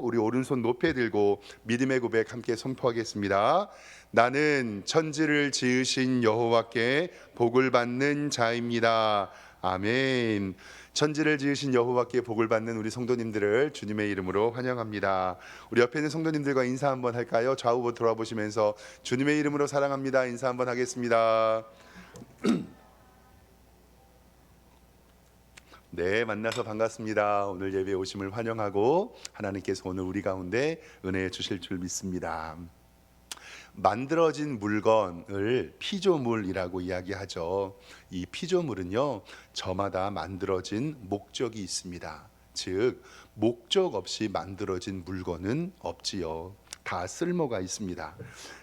우리 오른손 높이 들고 믿음의 고백 함께 선포하겠습니다. 나는 천지를 지으신 여호와께 복을 받는 자입니다. 아멘. 천지를 지으신 여호와께 복을 받는 우리 성도님들을 주님의 이름으로 환영합니다. 우리 옆에 있는 성도님들과 인사 한번 할까요? 좌우로 돌아보시면서 주님의 이름으로 사랑합니다. 인사 한번 하겠습니다. 네, 만나서 반갑습니다. 오늘 예배에 오심을 환영하고 하나님께서 오늘 우리 가운데 은혜 주실 줄 믿습니다. 만들어진 물건을 피조물이라고 이야기하죠. 이 피조물은요, 저마다 만들어진 목적이 있습니다. 즉, 목적 없이 만들어진 물건은 없지요. 다 쓸모가 있습니다.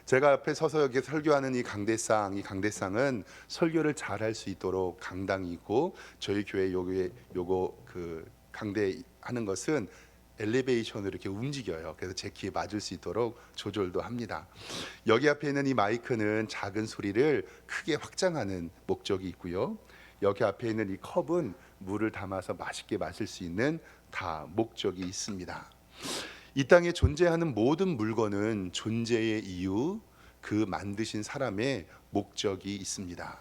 제가 앞에 서서 여기 설교하는 이 강대상은 설교를 잘할 수 있도록 강당이 있고, 저희 교회 요거 강대하는 것은 엘리베이션으로 이렇게 움직여요. 그래서 제 키에 맞을 수 있도록 조절도 합니다. 여기 앞에 있는 이 마이크는 작은 소리를 크게 확장하는 목적이 있고요. 여기 앞에 있는 이 컵은 물을 담아서 맛있게 마실 수 있는 다 목적이 있습니다. 이 땅에 존재하는 모든 물건은 존재의 이유, 그 만드신 사람의 목적이 있습니다.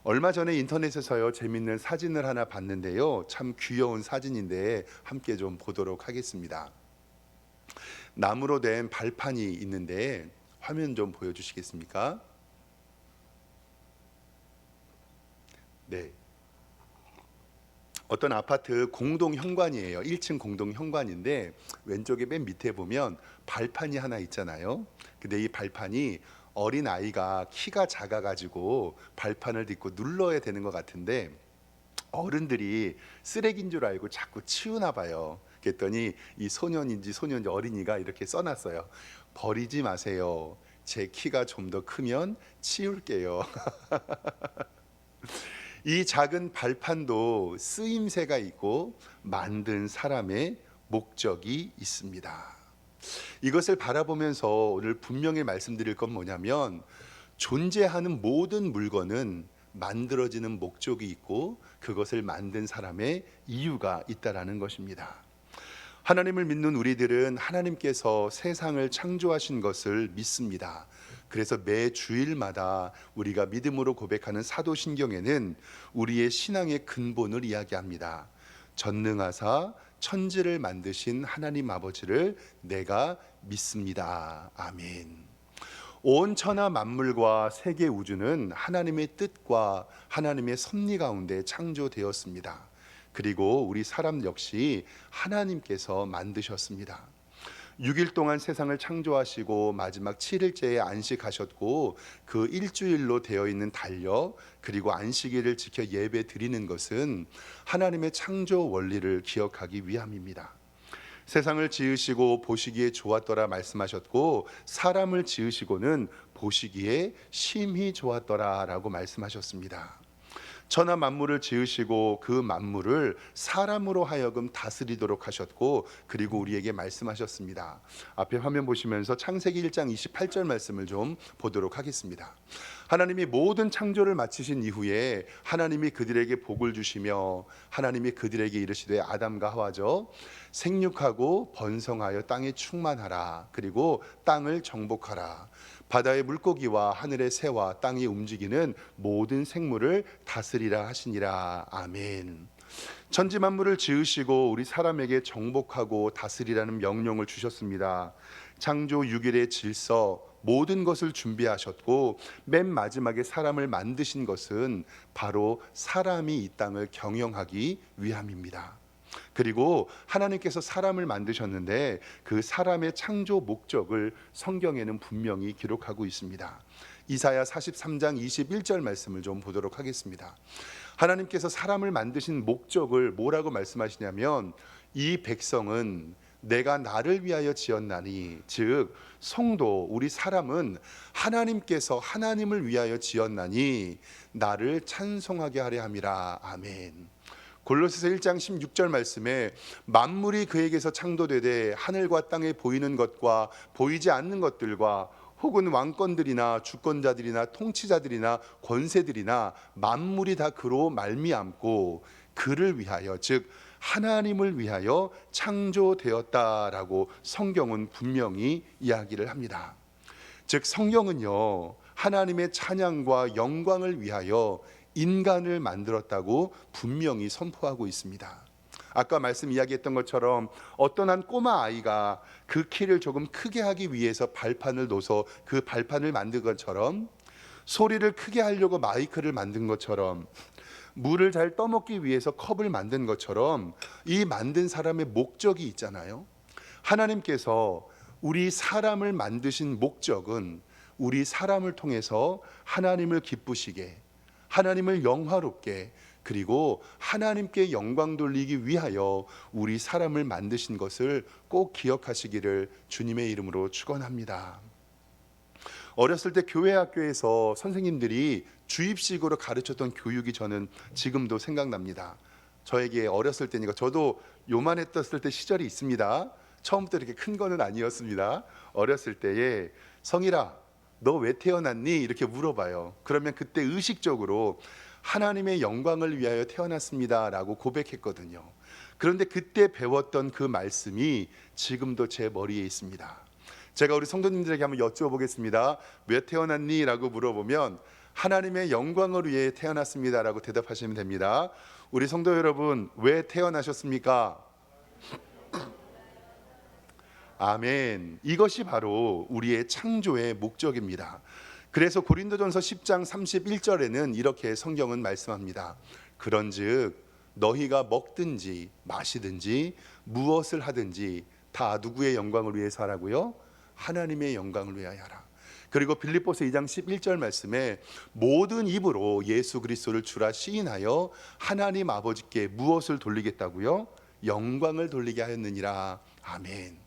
얼마 전에 인터넷에서요, 재밌는 사진을 하나 봤는데요, 참 귀여운 사진인데 함께 좀 보도록 하겠습니다. 나무로 된 발판이 있는데 화면 좀 보여주시겠습니까? 네. 어떤 아파트 공동 현관이에요. 1층 공동 현관인데 왼쪽에 맨 밑에 보면 발판이 하나 있잖아요. 근데 이 발판이 어린 아이가 키가 작아가지고 발판을 딛고 눌러야 되는 것 같은데 어른들이 쓰레기인 줄 알고 자꾸 치우나 봐요. 그랬더니 이 소년인지 어린이가 이렇게 써놨어요. 버리지 마세요. 제 키가 좀 더 크면 치울게요. 이 작은 발판도 쓰임새가 있고 만든 사람의 목적이 있습니다. 이것을 바라보면서 오늘 분명히 말씀드릴 건 뭐냐면, 존재하는 모든 물건은 만들어지는 목적이 있고 그것을 만든 사람의 이유가 있다라는 것입니다. 하나님을 믿는 우리들은 하나님께서 세상을 창조하신 것을 믿습니다. 그래서 매 주일마다 우리가 믿음으로 고백하는 사도신경에는 우리의 신앙의 근본을 이야기합니다. 전능하사 천지를 만드신 하나님 아버지를 내가 믿습니다. 아멘. 온 천하 만물과 세계 우주는 하나님의 뜻과 하나님의 섭리 가운데 창조되었습니다. 그리고 우리 사람 역시 하나님께서 만드셨습니다. 6일 동안 세상을 창조하시고 마지막 7일째에 안식하셨고, 그 일주일로 되어 있는 달력 그리고 안식일을 지켜 예배 드리는 것은 하나님의 창조 원리를 기억하기 위함입니다. 세상을 지으시고 보시기에 좋았더라 말씀하셨고, 사람을 지으시고는 보시기에 심히 좋았더라 라고 말씀하셨습니다. 천하 만물을 지으시고 그 만물을 사람으로 하여금 다스리도록 하셨고, 그리고 우리에게 말씀하셨습니다. 앞에 화면 보시면서 창세기 1장 28절 말씀을 좀 보도록 하겠습니다. 하나님이 모든 창조를 마치신 이후에 하나님이 그들에게 복을 주시며 하나님이 그들에게 이르시되, 아담과 하와죠, 생육하고 번성하여 땅에 충만하라. 그리고 땅을 정복하라. 바다의 물고기와 하늘의 새와 땅이 움직이는 모든 생물을 다스리라 하시니라. 아멘. 천지 만물을 지으시고 우리 사람에게 정복하고 다스리라는 명령을 주셨습니다. 창조 6일의 질서, 모든 것을 준비하셨고 맨 마지막에 사람을 만드신 것은 바로 사람이 이 땅을 경영하기 위함입니다. 그리고 하나님께서 사람을 만드셨는데 그 사람의 창조 목적을 성경에는 분명히 기록하고 있습니다. 이사야 43장 21절 말씀을 좀 보도록 하겠습니다. 하나님께서 사람을 만드신 목적을 뭐라고 말씀하시냐면, 이 백성은 내가 나를 위하여 지었나니, 즉 성도 우리 사람은 하나님께서 하나님을 위하여 지었나니 나를 찬송하게 하려 함이라. 아멘. 골로새서 1장 16절 말씀에 만물이 그에게서 창조되되 하늘과 땅에 보이는 것과 보이지 않는 것들과 혹은 왕권들이나 주권자들이나 통치자들이나 권세들이나 만물이 다 그로 말미암고 그를 위하여, 즉 하나님을 위하여 창조되었다라고 성경은 분명히 이야기를 합니다. 즉 성경은요, 하나님의 찬양과 영광을 위하여 인간을 만들었다고 분명히 선포하고 있습니다. 아까 말씀 이야기했던 것처럼 어떤 한 꼬마 아이가 그 키를 조금 크게 하기 위해서 발판을 놓아서 그 발판을 만든 것처럼, 소리를 크게 하려고 마이크를 만든 것처럼, 물을 잘 떠먹기 위해서 컵을 만든 것처럼 이 만든 사람의 목적이 있잖아요. 하나님께서 우리 사람을 만드신 목적은 우리 사람을 통해서 하나님을 기쁘시게, 하나님을 영화롭게, 그리고 하나님께 영광 돌리기 위하여 우리 사람을 만드신 것을 꼭 기억하시기를 주님의 이름으로 축원합니다. 어렸을 때 교회 학교에서 선생님들이 주입식으로 가르쳤던 교육이 저는 지금도 생각납니다. 저에게 어렸을 때니까, 저도 요만했었을 때 시절이 있습니다. 처음부터 이렇게 큰 거는 아니었습니다. 어렸을 때에 성일아, 너 왜 태어났니? 이렇게 물어봐요. 그러면 그때 의식적으로 하나님의 영광을 위하여 태어났습니다 라고 고백했거든요. 그런데 그때 배웠던 그 말씀이 지금도 제 머리에 있습니다. 제가 우리 성도님들에게 한번 여쭤보겠습니다. 왜 태어났니? 라고 물어보면 하나님의 영광을 위해 태어났습니다 라고 대답하시면 됩니다. 우리 성도 여러분, 왜 태어나셨습니까? 아멘. 이것이 바로 우리의 창조의 목적입니다. 그래서 고린도전서 10장 31절에는 이렇게 성경은 말씀합니다. 그런즉 너희가 먹든지 마시든지 무엇을 하든지 다 누구의 영광을 위해서 하라고요? 하나님의 영광을 위하여 하라. 그리고 빌립보서 2장 11절 말씀에 모든 입으로 예수 그리스도를 주라 시인하여 하나님 아버지께 무엇을 돌리겠다고요? 영광을 돌리게 하였느니라. 아멘.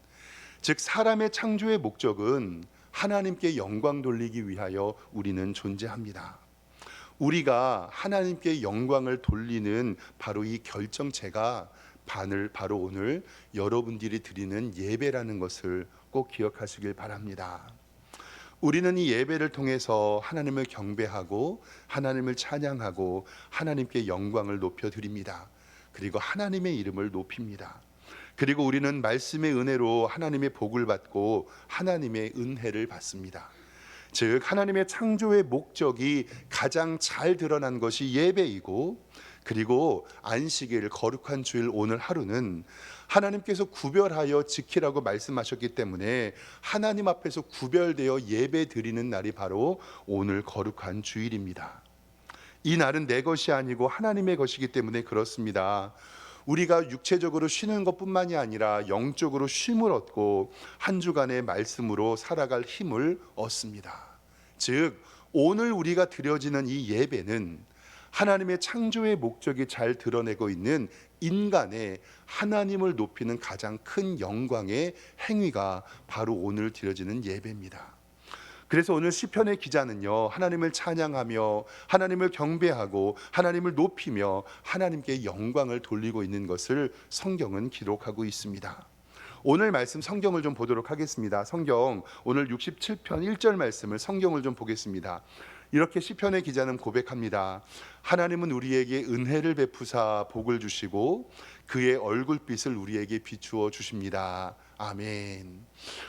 즉 사람의 창조의 목적은 하나님께 영광 돌리기 위하여 우리는 존재합니다. 우리가 하나님께 영광을 돌리는 바로 이 결정체가 바로 오늘 여러분들이 드리는 예배라는 것을 꼭 기억하시길 바랍니다. 우리는 이 예배를 통해서 하나님을 경배하고 하나님을 찬양하고 하나님께 영광을 높여드립니다. 그리고 하나님의 이름을 높입니다. 그리고 우리는 말씀의 은혜로 하나님의 복을 받고 하나님의 은혜를 받습니다. 즉 하나님의 창조의 목적이 가장 잘 드러난 것이 예배이고, 그리고 안식일 거룩한 주일 오늘 하루는 하나님께서 구별하여 지키라고 말씀하셨기 때문에 하나님 앞에서 구별되어 예배 드리는 날이 바로 오늘 거룩한 주일입니다. 이 날은 내 것이 아니고 하나님의 것이기 때문에 그렇습니다. 우리가 육체적으로 쉬는 것뿐만이 아니라 영적으로 쉼을 얻고 한 주간의 말씀으로 살아갈 힘을 얻습니다. 즉 오늘 우리가 드려지는 이 예배는 하나님의 창조의 목적이 잘 드러내고 있는 인간의 하나님을 높이는 가장 큰 영광의 행위가 바로 오늘 드려지는 예배입니다. 그래서 오늘 시편의 기자는요, 하나님을 찬양하며 하나님을 경배하고 하나님을 높이며 하나님께 영광을 돌리고 있는 것을 성경은 기록하고 있습니다. 오늘 말씀 성경을 좀 보도록 하겠습니다. 성경 오늘 67편 1절 말씀을 성경을 좀 보겠습니다. 이렇게 시편의 기자는 고백합니다. 하나님은 우리에게 은혜를 베푸사 복을 주시고 그의 얼굴빛을 우리에게 비추어 주십니다. 아멘.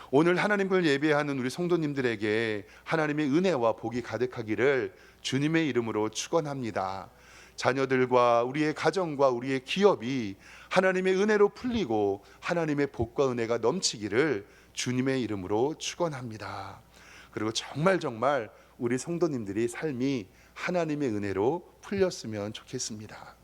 오늘 하나님을 예배하는 우리 성도님들에게 하나님의 은혜와 복이 가득하기를 주님의 이름으로 축원합니다. 자녀들과 우리의 가정과 우리의 기업이 하나님의 은혜로 풀리고 하나님의 복과 은혜가 넘치기를 주님의 이름으로 축원합니다. 그리고 정말 우리 성도님들이 삶이 하나님의 은혜로 풀렸으면 좋겠습니다.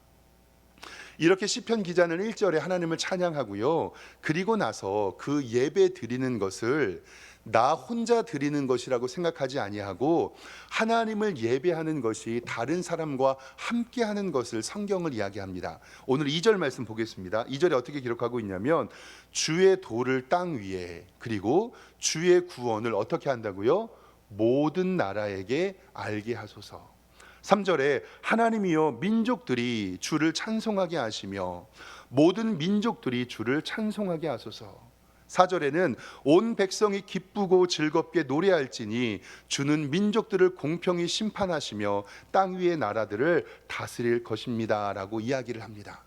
이렇게 시편 기자는 1절에 하나님을 찬양하고요, 그리고 나서 그 예배 드리는 것을 나 혼자 드리는 것이라고 생각하지 아니하고 하나님을 예배하는 것이 다른 사람과 함께 하는 것을 성경을 이야기합니다. 오늘 2절 말씀 보겠습니다. 2절에 어떻게 기록하고 있냐면 주의 도를 땅 위에, 그리고 주의 구원을 어떻게 한다고요? 모든 나라에게 알게 하소서. 3절에 하나님이여 민족들이 주를 찬송하게 하시며 모든 민족들이 주를 찬송하게 하소서. 4절에는 온 백성이 기쁘고 즐겁게 노래할지니 주는 민족들을 공평히 심판하시며 땅 위의 나라들을 다스릴 것입니다 라고 이야기를 합니다.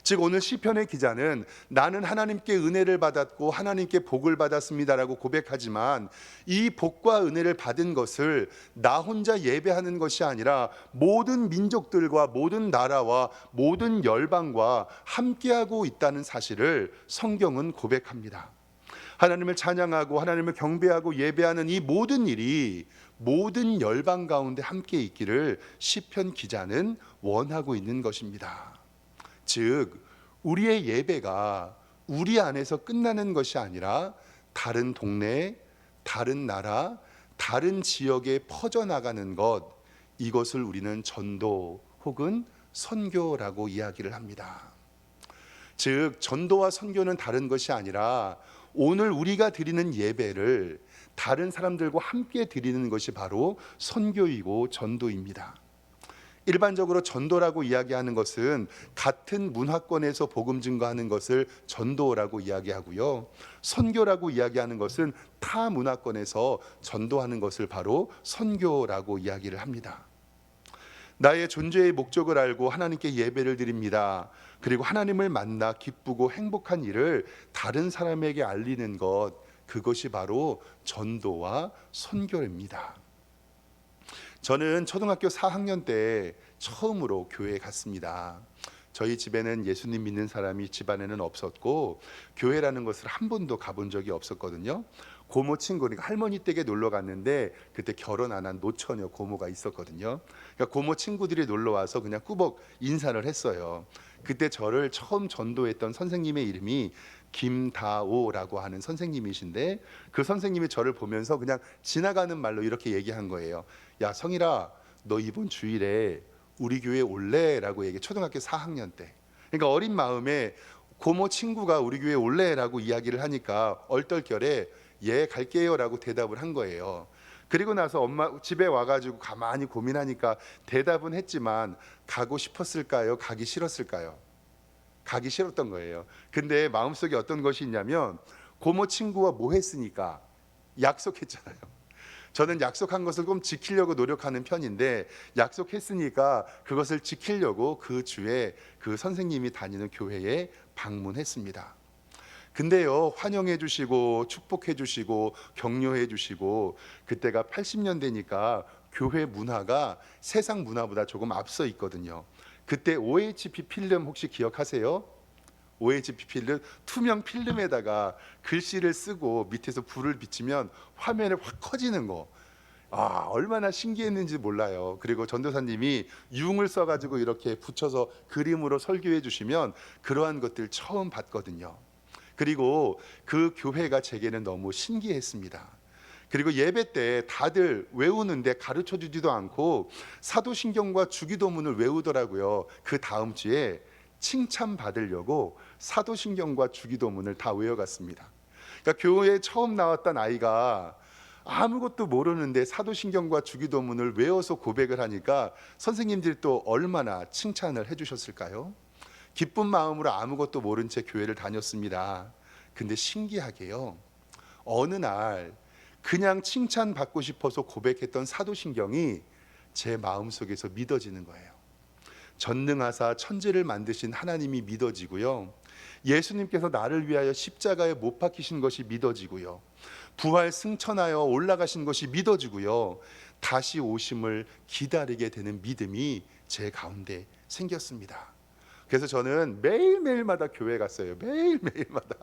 즉 오늘 시편의 기자는 나는 하나님께 은혜를 받았고 하나님께 복을 받았습니다라고 고백하지만 이 복과 은혜를 받은 것을 나 혼자 예배하는 것이 아니라 모든 민족들과 모든 나라와 모든 열방과 함께하고 있다는 사실을 성경은 고백합니다. 하나님을 찬양하고 하나님을 경배하고 예배하는 이 모든 일이 모든 열방 가운데 함께 있기를 시편 기자는 원하고 있는 것입니다. 즉 우리의 예배가 우리 안에서 끝나는 것이 아니라 다른 동네, 다른 나라, 다른 지역에 퍼져나가는 것, 이것을 우리는 전도 혹은 선교라고 이야기를 합니다. 즉 전도와 선교는 다른 것이 아니라 오늘 우리가 드리는 예배를 다른 사람들과 함께 드리는 것이 바로 선교이고 전도입니다. 일반적으로 전도라고 이야기하는 것은 같은 문화권에서 복음 증거하는 것을 전도라고 이야기하고요. 선교라고 이야기하는 것은 타 문화권에서 전도하는 것을 바로 선교라고 이야기를 합니다. 나의 존재의 목적을 알고 하나님께 예배를 드립니다. 그리고 하나님을 만나 기쁘고 행복한 일을 다른 사람에게 알리는 것, 그것이 바로 전도와 선교입니다. 저는 초등학교 4학년 때 처음으로 교회에 갔습니다. 저희 집에는 예수님 믿는 사람이 집안에는 없었고 교회라는 것을 한 번도 가본 적이 없었거든요. 고모 친구, 그러니까 할머니 댁에 놀러 갔는데 그때 결혼 안 한 노처녀 고모가 있었거든요. 그러니까 고모 친구들이 놀러 와서 그냥 꾸벅 인사를 했어요. 그때 저를 처음 전도했던 선생님의 이름이 김다오라고 하는 선생님이신데 그 선생님이 저를 보면서 그냥 지나가는 말로 이렇게 얘기한 거예요. 야 성일아, 너 이번 주일에 우리 교회 올래? 라고 얘기해. 초등학교 4학년 때. 그러니까 어린 마음에 고모 친구가 우리 교회 올래? 라고 이야기를 하니까 얼떨결에 예 갈게요 라고 대답을 한 거예요. 그리고 나서 엄마 집에 와가지고 가만히 고민하니까 대답은 했지만 가고 싶었을까요? 가기 싫었을까요? 가기 싫었던 거예요. 근데 마음속에 어떤 것이 있냐면 고모 친구와 뭐 했으니까 약속했잖아요. 저는 약속한 것을 좀 지키려고 노력하는 편인데 약속했으니까 그것을 지키려고 그 주에 그 선생님이 다니는 교회에 방문했습니다. 근데요, 환영해 주시고 축복해 주시고 격려해 주시고 그때가 80년대니까 교회 문화가 세상 문화보다 조금 앞서 있거든요. 그때 OHP 필름 혹시 기억하세요? OHP 필름, 투명 필름에다가 글씨를 쓰고 밑에서 불을 비치면 화면에 확 커지는 거. 얼마나 신기했는지 몰라요. 그리고 전도사님이 융을 써가지고 이렇게 붙여서 그림으로 설교해 주시면 그러한 것들 처음 봤거든요. 그리고 그 교회가 제게는 너무 신기했습니다. 그리고 예배 때 다들 외우는데 가르쳐 주지도 않고 사도신경과 주기도문을 외우더라고요. 그 다음 주에 칭찬 받으려고 사도신경과 주기도문을 다 외워갔습니다. 그러니까 교회에 처음 나왔던 아이가 아무것도 모르는데 사도신경과 주기도문을 외워서 고백을 하니까 선생님들이 또 얼마나 칭찬을 해주셨을까요? 기쁜 마음으로 아무것도 모른 채 교회를 다녔습니다. 근데 신기하게요, 어느 날 그냥 칭찬받고 싶어서 고백했던 사도신경이 제 마음속에서 믿어지는 거예요. 전능하사 천지를 만드신 하나님이 믿어지고요, 예수님께서 나를 위하여 십자가에 못 박히신 것이 믿어지고요, 부활 승천하여 올라가신 것이 믿어지고요, 다시 오심을 기다리게 되는 믿음이 제 가운데 생겼습니다. 그래서 저는 매일매일마다 교회 갔어요. 매일매일마다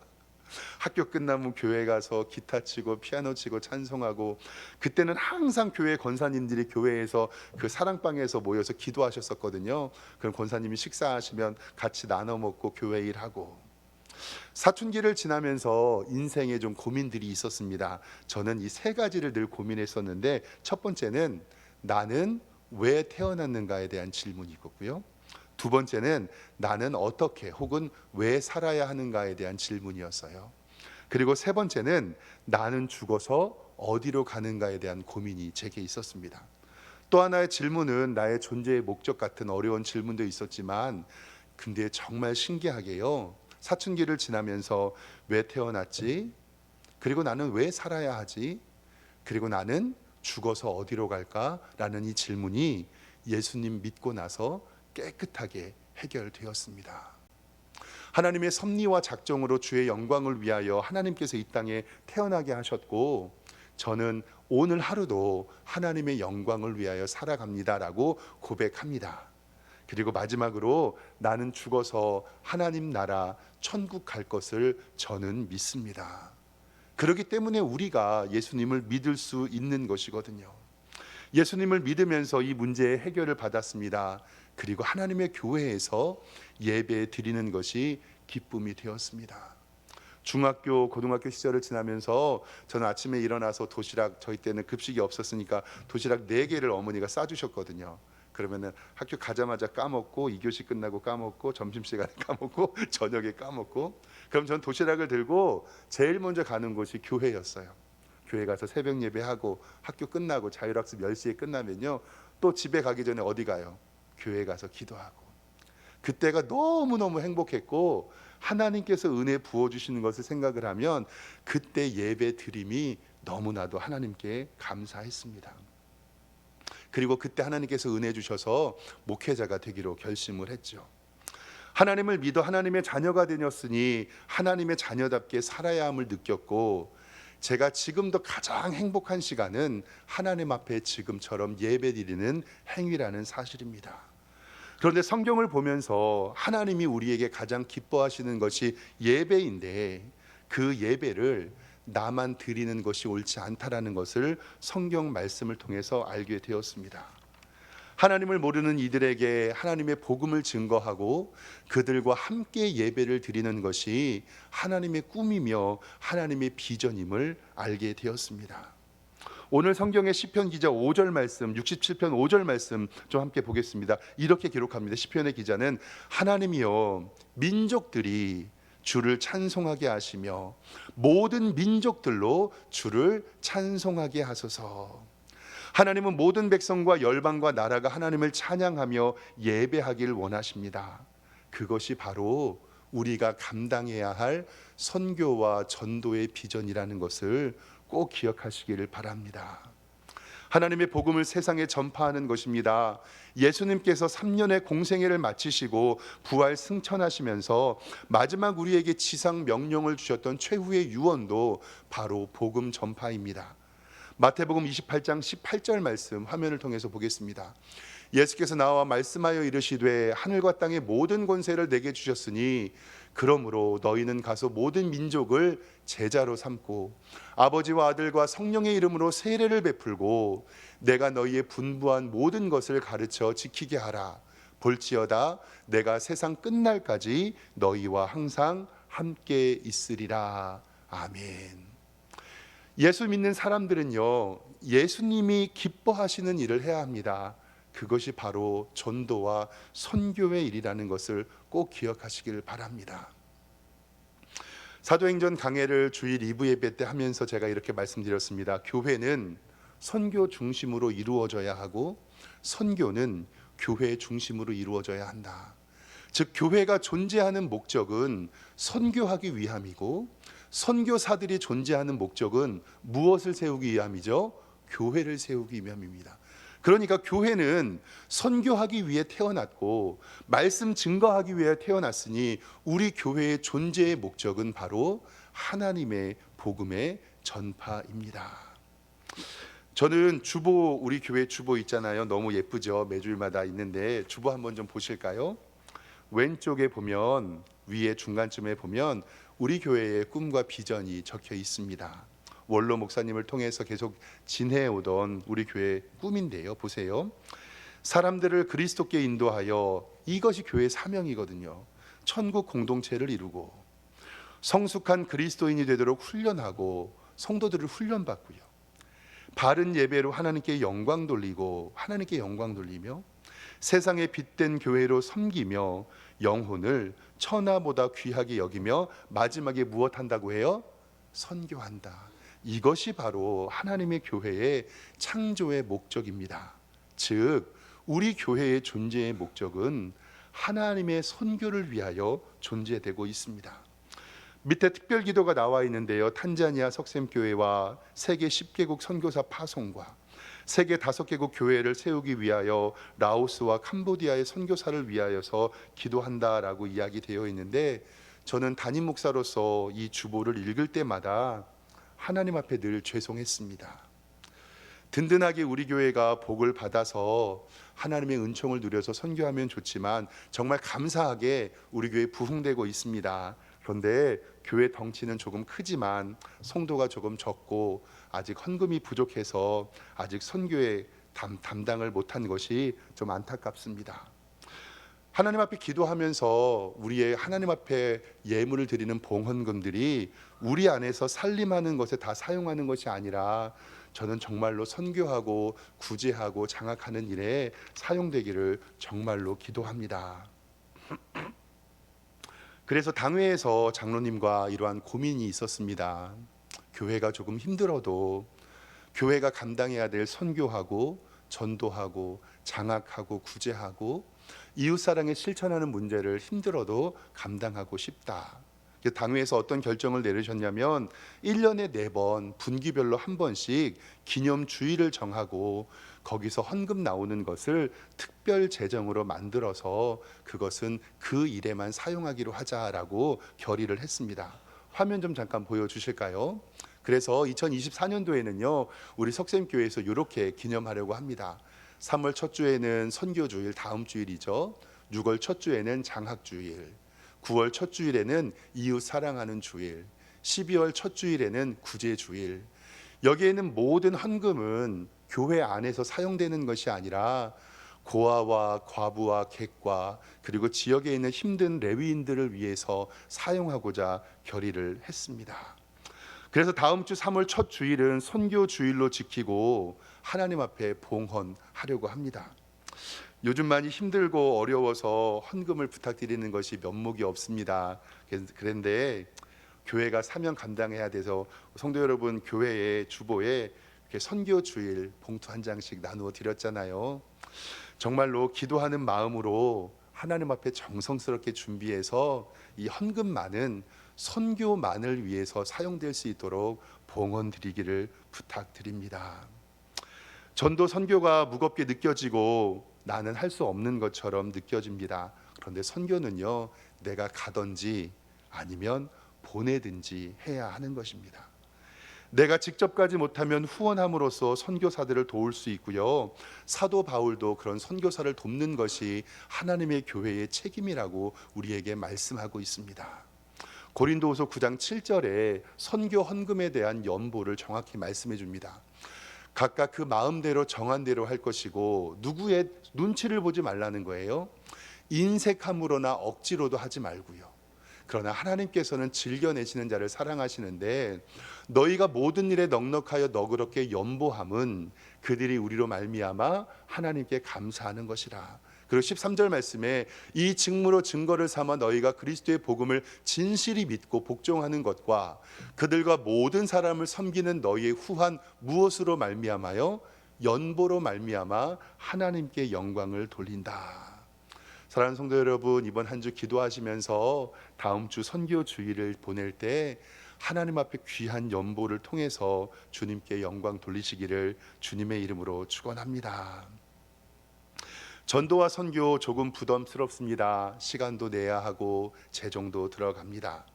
학교 끝나면 교회 가서 기타 치고 피아노 치고 찬송하고, 그때는 항상 교회 권사님들이 교회에서 그 사랑방에서 모여서 기도하셨었거든요. 그럼 권사님이 식사하시면 같이 나눠 먹고 교회 일하고. 사춘기를 지나면서 인생에 좀 고민들이 있었습니다. 저는 이 세 가지를 늘 고민했었는데, 첫 번째는 나는 왜 태어났는가에 대한 질문이 있었고요, 두 번째는 나는 어떻게 혹은 왜 살아야 하는가에 대한 질문이었어요. 그리고 세 번째는 나는 죽어서 어디로 가는가에 대한 고민이 제게 있었습니다. 또 하나의 질문은 나의 존재의 목적 같은 어려운 질문도 있었지만, 근데 정말 신기하게요, 사춘기를 지나면서 왜 태어났지? 그리고 나는 왜 살아야 하지? 그리고 나는 죽어서 어디로 갈까? 라는 이 질문이 예수님 믿고 나서 깨끗하게 해결되었습니다. 하나님의 섭리와 작정으로 주의 영광을 위하여 하나님께서 이 땅에 태어나게 하셨고, 저는 오늘 하루도 하나님의 영광을 위하여 살아갑니다라고 고백합니다. 그리고 마지막으로 나는 죽어서 하나님 나라 천국 갈 것을 저는 믿습니다. 그렇기 때문에 우리가 예수님을 믿을 수 있는 것이거든요. 예수님을 믿으면서 이 문제의 해결을 받았습니다. 그리고 하나님의 교회에서 예배 드리는 것이 기쁨이 되었습니다. 중학교, 고등학교 시절을 지나면서 저는 아침에 일어나서 도시락, 저희 때는 급식이 없었으니까 도시락 4개를 어머니가 싸주셨거든요. 그러면은 학교 가자마자 까먹고 2교시 끝나고 까먹고 점심시간에 까먹고 저녁에 까먹고, 그럼 전 도시락을 들고 제일 먼저 가는 곳이 교회였어요. 교회 가서 새벽 예배하고 학교 끝나고 자율학습 10시에 끝나면요, 또 집에 가기 전에 어디 가요? 교회 가서 기도하고. 그때가 너무너무 행복했고, 하나님께서 은혜 부어주시는 것을 생각을 하면 그때 예배 드림이 너무나도 하나님께 감사했습니다. 그리고 그때 하나님께서 은혜 주셔서 목회자가 되기로 결심을 했죠. 하나님을 믿어 하나님의 자녀가 되었으니 하나님의 자녀답게 살아야 함을 느꼈고, 제가 지금도 가장 행복한 시간은 하나님 앞에 지금처럼 예배드리는 행위라는 사실입니다. 그런데 성경을 보면서 하나님이 우리에게 가장 기뻐하시는 것이 예배인데, 그 예배를 나만 드리는 것이 옳지 않다라는 것을 성경 말씀을 통해서 알게 되었습니다. 하나님을 모르는 이들에게 하나님의 복음을 증거하고 그들과 함께 예배를 드리는 것이 하나님의 꿈이며 하나님의 비전임을 알게 되었습니다. 오늘 성경의 시편 기자 5절 말씀, 67편 5절 말씀 좀 함께 보겠습니다. 이렇게 기록합니다. 시편의 기자는 하나님이여 민족들이 주를 찬송하게 하시며 모든 민족들로 주를 찬송하게 하소서. 하나님은 모든 백성과 열방과 나라가 하나님을 찬양하며 예배하길 원하십니다. 그것이 바로 우리가 감당해야 할 선교와 전도의 비전이라는 것을 꼭 기억하시기를 바랍니다. 하나님의 복음을 세상에 전파하는 것입니다. 예수님께서 3년의 공생애를 마치시고 부활 승천하시면서 마지막 우리에게 지상 명령을 주셨던 최후의 유언도 바로 복음 전파입니다. 마태복음 28장 18절 말씀 화면을 통해서 보겠습니다. 예수께서 나와 말씀하여 이르시되 하늘과 땅의 모든 권세를 내게 주셨으니 그러므로 너희는 가서 모든 민족을 제자로 삼고 아버지와 아들과 성령의 이름으로 세례를 베풀고 내가 너희의 분부한 모든 것을 가르쳐 지키게 하라. 볼지어다 내가 세상 끝날까지 너희와 항상 함께 있으리라. 아멘. 예수 믿는 사람들은요, 예수님이 기뻐하시는 일을 해야 합니다. 그것이 바로 전도와 선교의 일이라는 것을 꼭 기억하시기를 바랍니다. 사도행전 강해를 주일 2부 예배 때 하면서 제가 이렇게 말씀드렸습니다. 교회는 선교 중심으로 이루어져야 하고 선교는 교회 중심으로 이루어져야 한다. 즉 교회가 존재하는 목적은 선교하기 위함이고 선교사들이 존재하는 목적은 무엇을 세우기 위함이죠? 교회를 세우기 위함입니다. 그러니까 교회는 선교하기 위해 태어났고 말씀 증거하기 위해 태어났으니 우리 교회의 존재의 목적은 바로 하나님의 복음의 전파입니다. 저는 주보, 우리 교회 주보 있잖아요. 너무 예쁘죠? 매주일마다 있는데 주보 한번 좀 보실까요? 왼쪽에 보면, 위에 중간쯤에 보면 우리 교회의 꿈과 비전이 적혀 있습니다. 원로 목사님을 통해서 계속 지내오던 우리 교회 꿈인데요. 보세요. 사람들을 그리스도께 인도하여, 이것이 교회의 사명이거든요. 천국 공동체를 이루고 성숙한 그리스도인이 되도록 훈련하고 성도들을 훈련받고요. 바른 예배로 하나님께 영광 돌리고 하나님께 영광 돌리며 세상에 빛된 교회로 섬기며 영혼을 천하보다 귀하게 여기며 마지막에 무엇한다고 해요? 선교한다. 이것이 바로 하나님의 교회의 창조의 목적입니다. 즉 우리 교회의 존재의 목적은 하나님의 선교를 위하여 존재되고 있습니다. 밑에 특별 기도가 나와 있는데요. 탄자니아 석샘교회와 세계 10개국 선교사 파송과 세계 5개국 교회를 세우기 위하여 라오스와 캄보디아의 선교사를 위하여서 기도한다라고 이야기되어 있는데, 저는 담임 목사로서 이 주보를 읽을 때마다 하나님 앞에 늘 죄송했습니다. 든든하게 우리 교회가 복을 받아서 하나님의 은총을 누려서 선교하면 좋지만 정말 감사하게 우리 교회 부흥되고 있습니다. 그런데 교회 덩치는 조금 크지만 성도가 조금 적고 아직 헌금이 부족해서 아직 선교에 담당을 못한 것이 좀 안타깝습니다. 하나님 앞에 기도하면서 우리의 하나님 앞에 예물을 드리는 봉헌금들이 우리 안에서 살림하는 것에 다 사용하는 것이 아니라 저는 정말로 선교하고 구제하고 장악하는 일에 사용되기를 정말로 기도합니다. 그래서 당회에서 장로님과 이러한 고민이 있었습니다. 교회가 조금 힘들어도 교회가 감당해야 될 선교하고 전도하고 장악하고 구제하고 이웃사랑에 실천하는 문제를 힘들어도 감당하고 싶다. 당회에서 어떤 결정을 내리셨냐면 1년에 4번 분기별로 한 번씩 기념주일을 정하고 거기서 헌금 나오는 것을 특별 재정으로 만들어서 그것은 그 일에만 사용하기로 하자라고 결의를 했습니다. 화면 좀 잠깐 보여주실까요? 그래서 2024년도에는요 우리 석샘교회에서 이렇게 기념하려고 합니다. 3월 첫 주에는 선교주일, 다음 주일이죠. 6월 첫 주에는 장학주일, 9월 첫 주일에는 이웃 사랑하는 주일, 12월 첫 주일에는 구제주일. 여기에는 모든 헌금은 교회 안에서 사용되는 것이 아니라 고아와 과부와 객과 그리고 지역에 있는 힘든 레위인들을 위해서 사용하고자 결의를 했습니다. 그래서 다음 주 3월 첫 주일은 선교 주일로 지키고 하나님 앞에 봉헌하려고 합니다. 요즘 많이 힘들고 어려워서 헌금을 부탁드리는 것이 면목이 없습니다. 그런데 교회가 사명 감당해야 돼서 성도 여러분 교회의 주보에 이렇게 선교 주일 봉투 한 장씩 나누어 드렸잖아요. 정말로 기도하는 마음으로 하나님 앞에 정성스럽게 준비해서 이 헌금만은 선교만을 위해서 사용될 수 있도록 봉헌 드리기를 부탁드립니다. 전도 선교가 무겁게 느껴지고 나는 할 수 없는 것처럼 느껴집니다. 그런데 선교는요, 내가 가든지 아니면 보내든지 해야 하는 것입니다. 내가 직접 가지 못하면 후원함으로써 선교사들을 도울 수 있고요. 사도 바울도 그런 선교사를 돕는 것이 하나님의 교회의 책임이라고 우리에게 말씀하고 있습니다. 고린도후서 9장 7절에 선교 헌금에 대한 연보를 정확히 말씀해 줍니다. 각각 그 마음대로 정한 대로 할 것이고 누구의 눈치를 보지 말라는 거예요. 인색함으로나 억지로도 하지 말고요. 그러나 하나님께서는 즐겨내시는 자를 사랑하시는데 너희가 모든 일에 넉넉하여 너그럽게 연보함은 그들이 우리로 말미암아 하나님께 감사하는 것이라. 그리고 13절 말씀에 이 직무로 증거를 삼아 너희가 그리스도의 복음을 진실히 믿고 복종하는 것과 그들과 모든 사람을 섬기는 너희의 후한 무엇으로 말미암아요? 연보로 말미암아 하나님께 영광을 돌린다. 사랑하는 성도 여러분, 이번 한 주 기도하시면서 다음 주 선교 주일을 보낼 때 하나님 앞에 귀한 연보를 통해서 주님께 영광 돌리시기를 주님의 이름으로 축원합니다. 전도와 선교 조금 부담스럽습니다. 시간도 내야 하고 재정도 들어갑니다.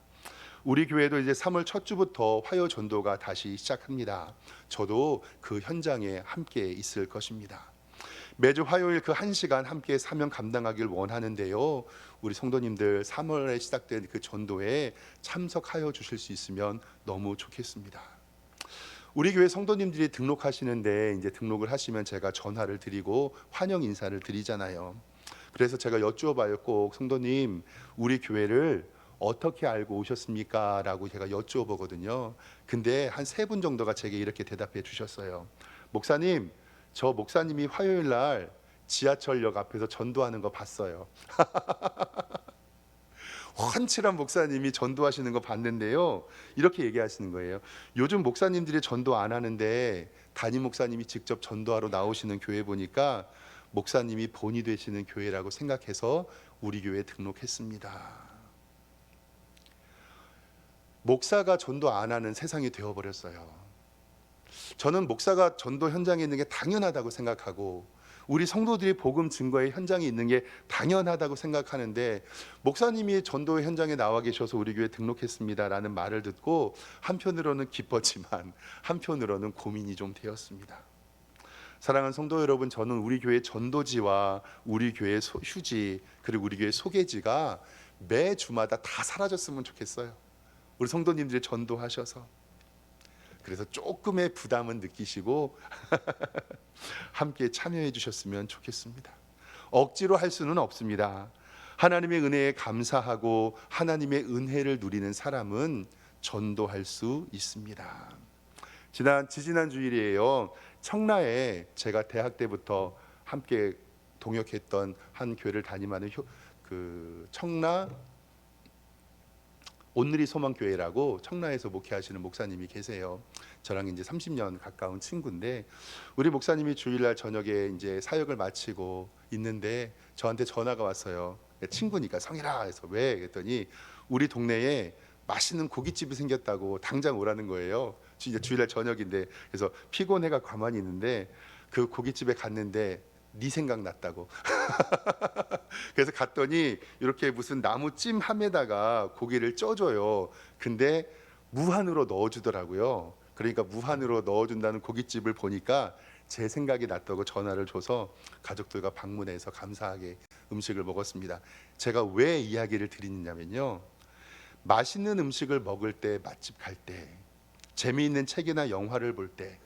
우리 교회도 이제 3월 첫 주부터 화요 전도가 다시 시작합니다. 저도 그 현장에 함께 있을 것입니다. 매주 화요일 그 1시간 함께 사명 감당하길 원하는데요. 우리 성도님들 3월에 시작된 그 전도에 참석하여 주실 수 있으면 너무 좋겠습니다. 우리 교회 성도님들이 등록하시는데 이제 등록을 하시면 제가 전화를 드리고 환영 인사를 드리잖아요. 그래서 제가 여쭈어봐요. 꼭 성도님 우리 교회를 어떻게 알고 오셨습니까? 라고 제가 여쭈어보거든요. 근데 한 3분 정도가 제게 이렇게 대답해 주셨어요. 목사님, 저 목사님이 화요일 날 지하철역 앞에서 전도하는 거 봤어요. 헌칠한 목사님이 전도하시는 거 봤는데요. 이렇게 얘기하시는 거예요. 요즘 목사님들이 전도 안 하는데 담임 목사님이 직접 전도하러 나오시는 교회 보니까 목사님이 본이 되시는 교회라고 생각해서 우리 교회에 등록했습니다. 목사가 전도 안 하는 세상이 되어버렸어요. 저는 목사가 전도 현장에 있는 게 당연하다고 생각하고 우리 성도들이 복음 증거의 현장에 있는 게 당연하다고 생각하는데, 목사님이 전도 현장에 나와 계셔서 우리 교회 등록했습니다라는 말을 듣고 한편으로는 기뻤지만 한편으로는 고민이 좀 되었습니다. 사랑하는 성도 여러분, 저는 우리 교회 전도지와 우리 교회 휴지 그리고 우리 교회 소개지가 매 주마다 다 사라졌으면 좋겠어요. 우리 성도님들이 전도하셔서. 그래서 조금의 부담은 느끼시고 함께 참여해 주셨으면 좋겠습니다. 억지로 할 수는 없습니다. 하나님의 은혜에 감사하고 하나님의 은혜를 누리는 사람은 전도할 수 있습니다. 지지난 주일이에요. 청라에 제가 대학 때부터 함께 동역했던 한 교회를 담임하는 청라 온누리 소망교회라고 청라에서 목회하시는 목사님이 계세요. 저랑 이제 30년 가까운 친구인데, 우리 목사님이 주일날 저녁에 이제 사역을 마치고 있는데 저한테 전화가 왔어요. 친구니까 성이라 해서 왜? 그랬더니 우리 동네에 맛있는 고깃집이 생겼다고 당장 오라는 거예요. 진짜 주일날 저녁인데. 그래서 피곤해가 가만히 있는데 그 고깃집에 갔는데 네 생각 났다고. 그래서 갔더니 이렇게 무슨 나무찜 함에다가 고기를 쪄줘요. 근데 무한으로 넣어주더라고요. 그러니까 무한으로 넣어준다는 고깃집을 보니까 제 생각이 났다고 전화를 줘서 가족들과 방문해서 감사하게 음식을 먹었습니다. 제가 왜 이야기를 드리느냐면요, 맛있는 음식을 먹을 때, 맛집 갈 때, 재미있는 책이나 영화를 볼 때,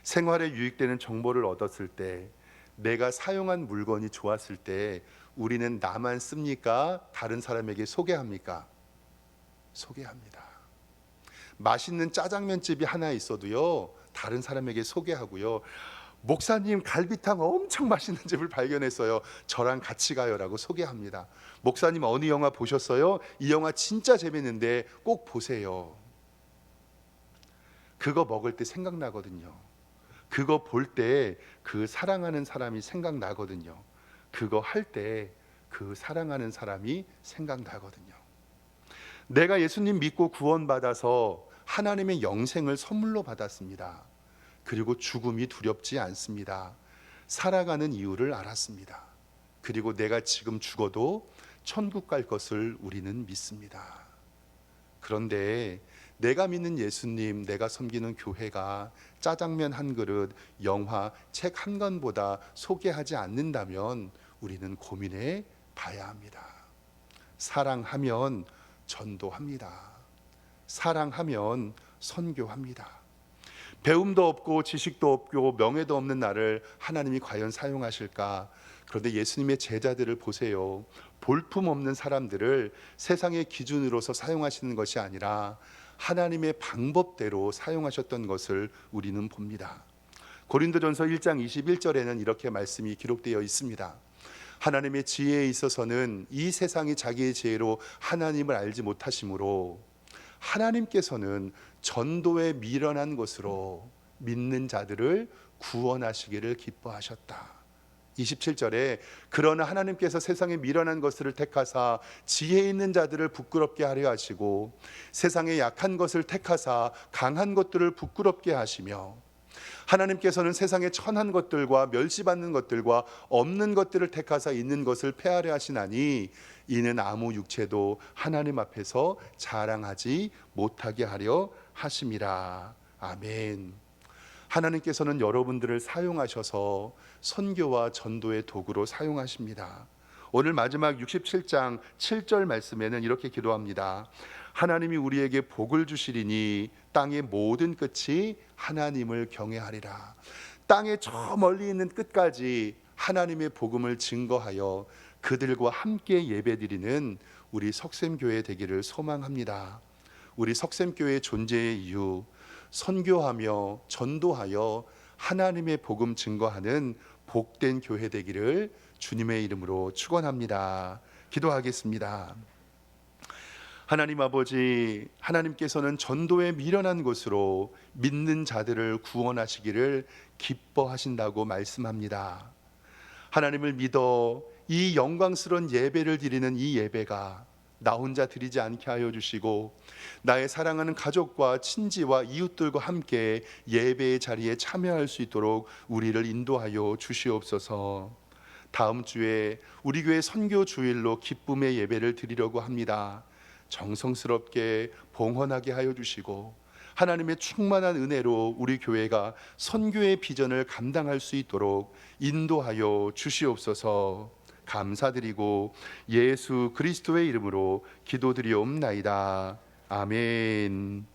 생활에 유익되는 정보를 얻었을 때, 내가 사용한 물건이 좋았을 때 우리는 나만 씁니까? 다른 사람에게 소개합니까? 소개합니다. 맛있는 짜장면집이 하나 있어도요, 다른 사람에게 소개하고요. 목사님 갈비탕 엄청 맛있는 집을 발견했어요. 저랑 같이 가요라고 소개합니다. 목사님 어느 영화 보셨어요? 이 영화 진짜 재밌는데 꼭 보세요. 그거 먹을 때 생각나거든요. 그거 볼 때 그 사랑하는 사람이 생각나거든요. 그거 할 때 그 사랑하는 사람이 생각나거든요. 내가 예수님 믿고 구원받아서 하나님의 영생을 선물로 받았습니다. 그리고 죽음이 두렵지 않습니다. 살아가는 이유를 알았습니다. 그리고 내가 지금 죽어도 천국 갈 것을 우리는 믿습니다. 그런데 내가 믿는 예수님, 내가 섬기는 교회가 짜장면 한 그릇, 영화, 책 한 권보다 소개하지 않는다면 우리는 고민해 봐야 합니다. 사랑하면 전도합니다. 사랑하면 선교합니다. 배움도 없고 지식도 없고 명예도 없는 나를 하나님이 과연 사용하실까? 그런데 예수님의 제자들을 보세요. 볼품 없는 사람들을 세상의 기준으로서 사용하시는 것이 아니라 하나님의 방법대로 사용하셨던 것을 우리는 봅니다. 고린도전서 1장 21절에는 이렇게 말씀이 기록되어 있습니다. 하나님의 지혜에 있어서는 이 세상이 자기의 지혜로 하나님을 알지 못하시므로 하나님께서는 전도에 미련한 것으로 믿는 자들을 구원하시기를 기뻐하셨다. 27절에 그러나 하나님께서 세상에 미련한 것을 택하사 지혜 있는 자들을 부끄럽게 하려 하시고 세상에 약한 것을 택하사 강한 것들을 부끄럽게 하시며 하나님께서는 세상에 천한 것들과 멸시받는 것들과 없는 것들을 택하사 있는 것을 폐하려 하시나니 이는 아무 육체도 하나님 앞에서 자랑하지 못하게 하려 하심이라. 아멘. 하나님께서는 여러분들을 사용하셔서 선교와 전도의 도구로 사용하십니다. 오늘 마지막 67장 7절 말씀에는 이렇게 기도합니다. 하나님이 우리에게 복을 주시리니 땅의 모든 끝이 하나님을 경외하리라. 땅의 저 멀리 있는 끝까지 하나님의 복음을 증거하여 그들과 함께 예배드리는 우리 석샘교회 되기를 소망합니다. 우리 석샘교회 존재의 이유, 선교하며 전도하여 하나님의 복음 증거하는 복된 교회 되기를 주님의 이름으로 축원합니다. 기도하겠습니다. 하나님 아버지, 하나님께서는 전도에 미련한 것으로 믿는 자들을 구원하시기를 기뻐하신다고 말씀합니다. 하나님을 믿어 이 영광스러운 예배를 드리는 이 예배가 나 혼자 드리지 않게 하여 주시고 나의 사랑하는 가족과 친지와 이웃들과 함께 예배의 자리에 참여할 수 있도록 우리를 인도하여 주시옵소서. 다음 주에 우리 교회 선교 주일로 기쁨의 예배를 드리려고 합니다. 정성스럽게 봉헌하게 하여 주시고 하나님의 충만한 은혜로 우리 교회가 선교의 비전을 감당할 수 있도록 인도하여 주시옵소서. 감사드리고 예수 그리스도의 이름으로 기도드리옵나이다. 아멘.